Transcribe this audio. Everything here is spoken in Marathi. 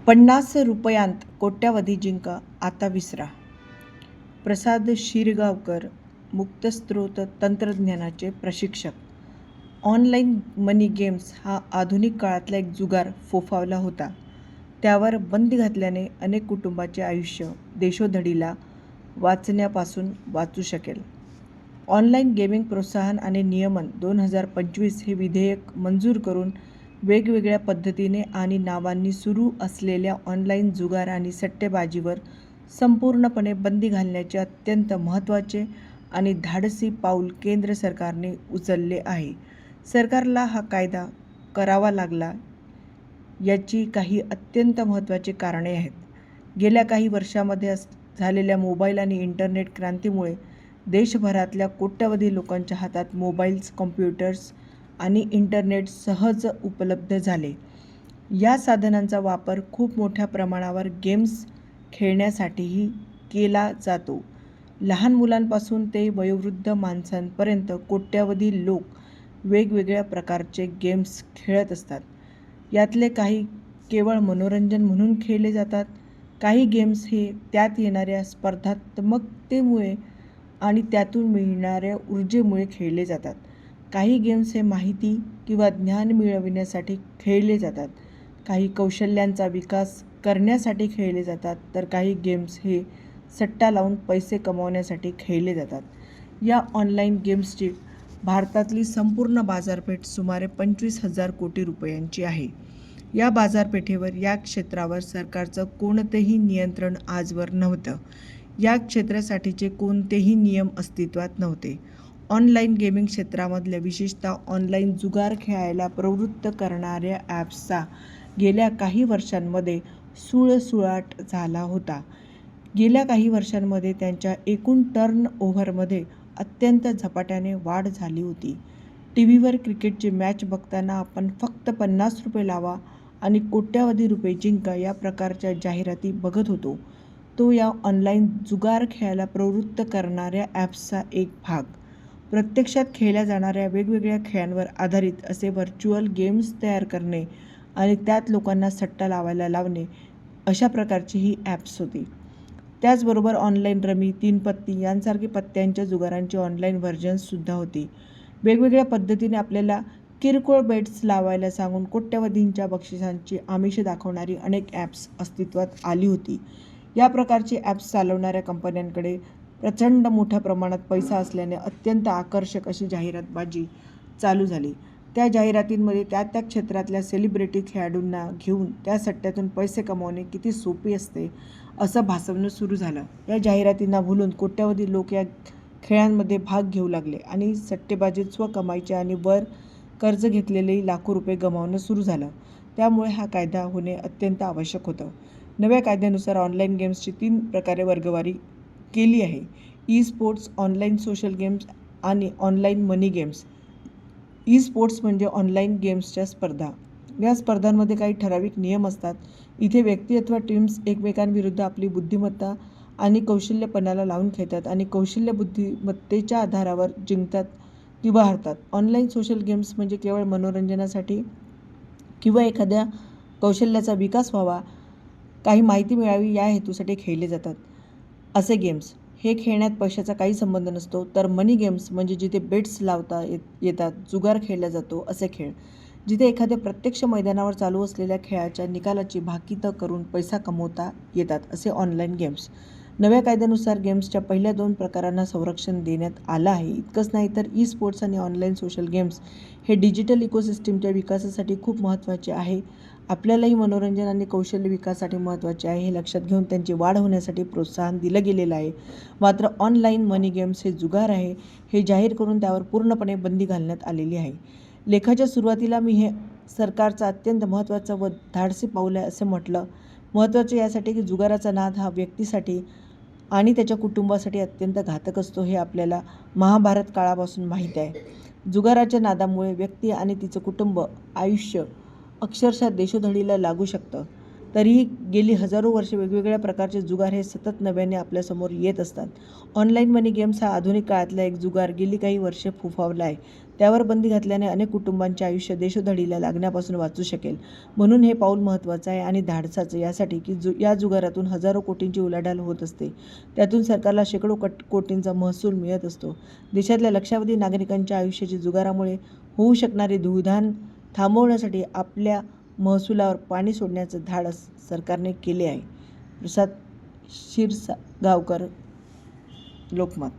₹50 कोट्यावधी जिंका, आता विसरा. प्रसाद शिरगावकर, मुक्तस्रोत तंत्रज्ञानाचे प्रशिक्षक. ऑनलाईन मनी गेम्स हा आधुनिक काळातला एक जुगार फोफावला होता. त्यावर बंदी घातल्याने अनेक कुटुंबाचे आयुष्य देशोधडीला वाचण्यापासून वाचू शकेल. ऑनलाईन गेमिंग प्रोत्साहन आणि नियमन 2025 हे विधेयक मंजूर करून वेगवेगळ्या पद्धतीने आणि नावांनी सुरू असलेल्या ऑनलाईन जुगार आणि सट्टेबाजीवर संपूर्णपणे बंदी घालण्याचे अत्यंत महत्त्वाचे आणि धाडसी पाऊल केंद्र सरकारने उचलले आहे. सरकारला हा कायदा करावा लागला याची काही अत्यंत महत्त्वाची कारणे आहेत. गेल्या काही वर्षांमध्ये झालेल्या मोबाईल आणि इंटरनेट क्रांतीमुळे देशभरातल्या कोट्यावधी लोकांच्या हातात मोबाईल्स, कॉम्प्युटर्स आणि इंटरनेट सहज उपलब्ध झाले. या साधनांचा वापर खूप मोठ्या प्रमाणावर गेम्स खेळण्यासाठीही केला जातो. लहान मुलांपासून ते वयोवृद्ध माणसांपर्यंत कोट्यावधी लोक वेगवेगळ्या प्रकारचे गेम्स खेळत असतात. यातले काही केवळ मनोरंजन म्हणून खेळले जातात. काही गेम्स हे त्यात येणाऱ्या स्पर्धात्मकतेमुळे आणि त्यातून मिळणाऱ्या ऊर्जेमुळे खेळले जातात. काही गेम्स हे माहिती किंवा ज्ञान मिळविण्यासाठी खेळले जातात. काही कौशल्यांचा विकास करण्यासाठी खेळले जातात, तर काही गेम्स हे सट्टा लावून पैसे कमावण्यासाठी खेळले जातात. या ऑनलाईन गेम्सची भारतातली संपूर्ण बाजारपेठ सुमारे 25,000 कोटी रुपयांची आहे. या बाजारपेठेवर, या क्षेत्रावर सरकारचं कोणतंही नियंत्रण आजवर नव्हतं. या क्षेत्रासाठीचे कोणतेही नियम अस्तित्वात नव्हते. ऑनलाईन गेमिंग क्षेत्रामधल्या, विशेषतः ऑनलाईन जुगार खेळायला प्रवृत्त करणाऱ्या ॲप्सचा गेल्या काही वर्षांमध्ये सुळसुळाट झाला होता. गेल्या काही वर्षांमध्ये त्यांच्या एकूण टर्न ओव्हरमध्ये अत्यंत झपाट्याने वाढ झाली होती. टीव्हीवर क्रिकेटची मॅच बघताना आपण फक्त ₹50 लावा आणि कोट्यावधी रुपये जिंका या प्रकारच्या जाहिराती बघत होतो. तो या ऑनलाईन जुगार खेळायला प्रवृत्त करणाऱ्या ॲप्सचा एक भाग. प्रत्यक्षात खेळल्या जाणाऱ्या वेगवेगळ्या खेळांवर आधारित असे व्हर्च्युअल गेम्स तयार करणे आणि त्यात लोकांना सट्टा लावायला लावणे, अशा प्रकारची ही ॲप्स होती. त्याचबरोबर ऑनलाईन रमी, तीन पत्ती यांसारखी पत्त्यांच्या जुगारांची ऑनलाईन व्हर्जन्ससुद्धा होती. वेगवेगळ्या पद्धतीने आपल्याला किरकोळ बेट्स लावायला सांगून कोट्यवधींच्या बक्षिसांची आमिषं दाखवणारी अनेक ॲप्स अस्तित्वात आली होती. या प्रकारची ॲप्स चालवणाऱ्या कंपन्यांकडे प्रचंड मोठ्या प्रमाणात पैसा असल्याने अत्यंत आकर्षक अशी जाहिरातबाजी चालू झाली. त्या जाहिरातींमध्ये त्या क्षेत्रातल्या सेलिब्रिटी खेळाडूंना घेऊन त्या सट्ट्यातून पैसे कमावणे किती सोपे असते असं भासवणं सुरू झालं. या जाहिरातींना भुलून कोट्यावधी लोक या खेळांमध्ये भाग घेऊ लागले आणि सट्टेबाजीत स्वकमाईचे आणि वर कर्ज घेतलेले लाखो रुपये गमावणं सुरू झालं. त्यामुळे हा कायदा होणे अत्यंत आवश्यक होतं. नव्या कायद्यानुसार ऑनलाईन गेम्सची 3 प्रकारे वर्गवारी केली आहे: e sports, online social games आणि ऑनलाईन मनी गेम्स. ई स्पोर्ट्स म्हणजे ऑनलाईन गेम्सच्या स्पर्धा. या स्पर्धांमध्ये काही ठराविक नियम असतात. इथे व्यक्ती अथवा टीम्स एकमेकांविरुद्ध आपली बुद्धिमत्ता आणि कौशल्यपणाला लावून खेळतात आणि कौशल्य बुद्धिमत्तेच्या आधारावर जिंकतात किंवा हरतात. ऑनलाईन सोशल गेम्स म्हणजे केवळ मनोरंजनासाठी किंवा एखाद्या कौशल्याचा विकास व्हावा, काही माहिती मिळावी या हेतूसाठी खेळले जातात असे गेम्स. हे खेळण्यात पैशाचा काही संबंध नसतो. तर मनी गेम्स म्हणजे जिथे बेट्स लावता येतात, जुगार खेळला जातो असे खेळ. जिथे एखाद्या प्रत्यक्ष मैदानावर चालू असलेल्या खेळाच्या निकालाची भाकीतं करून पैसा कमवता येतात असे ऑनलाईन गेम्स. नव्या कायद्यानुसार गेम्सच्या पहिल्या 2 प्रकारांना संरक्षण देण्यात आलं आहे. इतकंच नाही तर ई स्पोर्ट्स आणि ऑनलाईन सोशल गेम्स हे डिजिटल इकोसिस्टीमच्या विकासासाठी खूप महत्त्वाचे आहे. आपल्यालाही मनोरंजन आणि कौशल्य विकासासाठी महत्त्वाचे आहे हे लक्षात घेऊन त्यांची वाढ होण्यासाठी प्रोत्साहन दिलं गेलेलं आहे. मात्र ऑनलाईन मनी गेम्स हे जुगार आहे हे जाहीर करून त्यावर पूर्णपणे बंदी घालण्यात आलेली आहे. लेखाच्या सुरुवातीला मी हे सरकारचं अत्यंत महत्त्वाचं व धाडसी पाऊल आहे असं म्हटलं. महत्त्वाचे यासाठी की जुगाराचा नाद हा व्यक्तीसाठी आणि त्याच्या कुटुंबासाठी अत्यंत घातक असतो हे आपल्याला महाभारत काळापासून माहीत आहे. जुगाराच्या नादामुळे व्यक्ती आणि तिचं कुटुंब आयुष्य अक्षरशः देशोधडीला लागू शकतं. तरीही गेली हजारो वर्षे वेगवेगळ्या प्रकारचे जुगार हे सतत नव्याने आपल्यासमोर येत असतात. ऑनलाईन मनी गेम्स हा आधुनिक काळातला एक जुगार गेली काही वर्षे फोफावला आहे. त्यावर बंदी घातल्याने अनेक कुटुंबांचे आयुष्य देशोधडीला लागण्यापासून वाचू शकेल. म्हणून हे पाऊल महत्त्वाचं आहे आणि धाडसाचं यासाठी की या जुगारातून हजारो कोटींची उलाढाल होत असते. त्यातून सरकारला शेकडो कोटींचा महसूल मिळत असतो. देशातल्या लक्षावधी नागरिकांच्या आयुष्याची जुगारामुळे होऊ शकणारी धूळधाण थांबवण्यासाठी आपल्या महसुलावर पाणी सोडण्याचं धाडस सरकारने केले आहे. प्रसाद क्षीरगावकर, लोकमत.